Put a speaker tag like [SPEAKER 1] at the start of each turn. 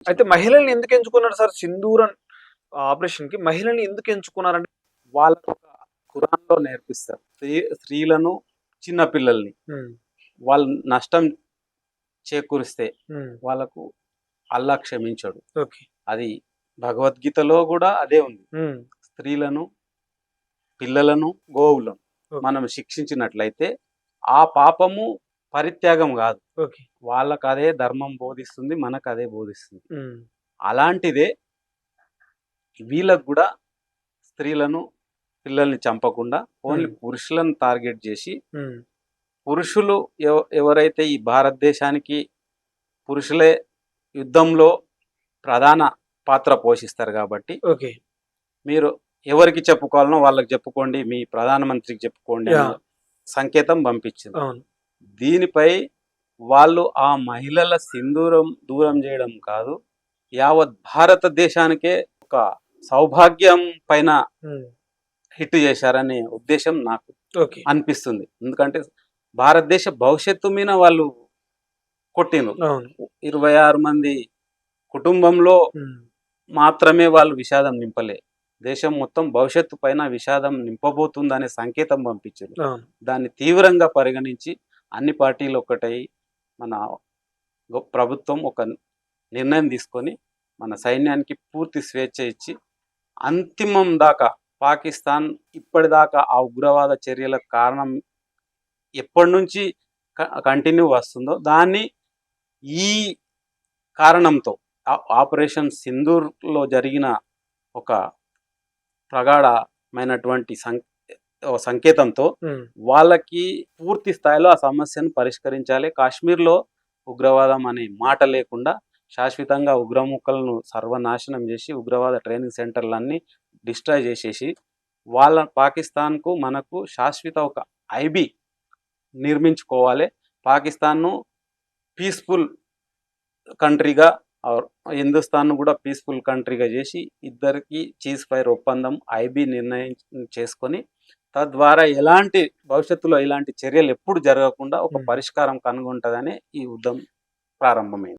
[SPEAKER 1] అయితే మహిళల్ని ఎందుకు ఎంచుకున్నారు సార్ సింధూరన్ ఆపరేషన్‌కి మహిళల్ని ఎందుకు ఎంచుకున్నారంటే?
[SPEAKER 2] వాళ్ళకు ఒక ఖురాన్‌లో నేర్పిస్తారు. స్త్రీలను, చిన్న పిల్లల్ని
[SPEAKER 1] హ్మ్.
[SPEAKER 2] వాళ్ళు నష్టం చేకూరిస్తే
[SPEAKER 1] హ్మ్.
[SPEAKER 2] వాళ్ళకు అల్లా క్షమించడు.
[SPEAKER 1] ఓకే.
[SPEAKER 2] అది భగవద్గీతలో గూడా అదే ఉంది.
[SPEAKER 1] హ్మ్.
[SPEAKER 2] స్త్రీలను, పిల్లలను, గోవులను
[SPEAKER 1] ఓకే.
[SPEAKER 2] మనం శిక్షించినట్లయితే ఆ పాపము పరిత్యాగం గాదు.
[SPEAKER 1] ఓకే.
[SPEAKER 2] వాళ్ళకదే ధర్మం బోధిస్తుంది. మనకదే బోధిస్తుంది.
[SPEAKER 1] హ్మ్.
[SPEAKER 2] అలాంటిదే వీళ్ళకు గూడా స్త్రీలను, పిల్లల్ని చంపకుండా ఓన్లీ
[SPEAKER 1] హ్మ్.
[SPEAKER 2] పురుషులను టార్గెట్ జేసి,
[SPEAKER 1] హ్మ్.
[SPEAKER 2] పురుషులు ఎవరైతే ఈ భారతదేశానికి పురుషులే యుద్ధంలో ప్రధాన పాత్ర పోషిస్తారు గాబట్టి,
[SPEAKER 1] ఓకే.
[SPEAKER 2] మీరు ఎవరికి చెప్పుకోవాలనో వాళ్ళకి చెప్పుకోండి. మీ ప్రధానమంత్రికి చెప్పుకోండి అనే
[SPEAKER 1] యాహ్!
[SPEAKER 2] సంకేతం పంపించింది.
[SPEAKER 1] అవును.
[SPEAKER 2] దీనిపై వాళ్ళు ఆ మహిళల సింధూరం దూరం జేయడం కాదు, యావత్ భారతదేశానికే ఒక సౌభాగ్యం పైన
[SPEAKER 1] హ్మ్.
[SPEAKER 2] హిట్ చేశారనే ఉద్దేశం నాకు
[SPEAKER 1] ఓకే.
[SPEAKER 2] అనిపిస్తుంది. ఎందుకంటే భారతదేశ భవిష్యత్తు మీద వాళ్ళు కొట్టిండ్రు.
[SPEAKER 1] అవును.
[SPEAKER 2] 26 మంది కుటుంబంలో
[SPEAKER 1] హ్మ్.
[SPEAKER 2] మాత్రమే వాళ్ళు విషాదం నింపలే. దేశం మొత్తం భవిష్యత్తు పైన విషాదం నింపబోతుందనే సంకేతం పంపించిండ్రు.
[SPEAKER 1] అవును.
[SPEAKER 2] దాన్ని తీవ్రంగా పరిగణించి అన్ని పార్టీలు ఒక్కటై మన ప్రభుత్వం ఒక నిర్ణయం తీసుకొని మన సైన్యానికి పూర్తి స్వేచ్ఛ ఇచ్చి అంతిమం దాకా పాకిస్తాన్ ఇప్పటిదాకా ఆ ఉగ్రవాద చర్యలకు కారణం ఎప్పటినుంచి కంటిన్యూ వస్తుందో దాన్ని ఈ కారణంతో ఆపరేషన్ సింధూర్‌లో జరిగిన ఒక ప్రగాఢమైనటువంటి సంకేతంతో
[SPEAKER 1] హ్మ్.
[SPEAKER 2] వాళ్ళకి పూర్తి స్థాయిలో ఆ సమస్యను పరిష్కరించాలి. కాశ్మీర్‌లో ఉగ్రవాదం అనే మాట లేకుండా శాశ్వతంగా ఉగ్రముక్కలను సర్వనాశనం చేసి, ఉగ్రవాద ట్రైనింగ్ సెంటర్‌లన్నీ డిస్ట్రాయ్ చేసేసి, వాళ్ళ పాకిస్తాన్‌కు మనకు శాశ్వత ఒక ఐబీ నిర్మించుకోవాలి. పాకిస్తాన్‌ను పీస్‌ఫుల్ కంట్రీగా హిందుస్థాన్‌ను కూడా పీస్‌ఫుల్ కంట్రీగా చేసి, ఇద్దరికీ చీజ్ ఫైర్ ఒప్పందం ఐబీ నిర్ణయం చేసుకొని, తద్వారా భవిష్యత్తులో ఇలాంటి చర్యలు ఎప్పుడు జరగకుండా ఒక
[SPEAKER 1] హ్మ్.
[SPEAKER 2] పరిష్కారం కనుగొంటదని ఈ యుద్ధం ప్రారంభమైంది.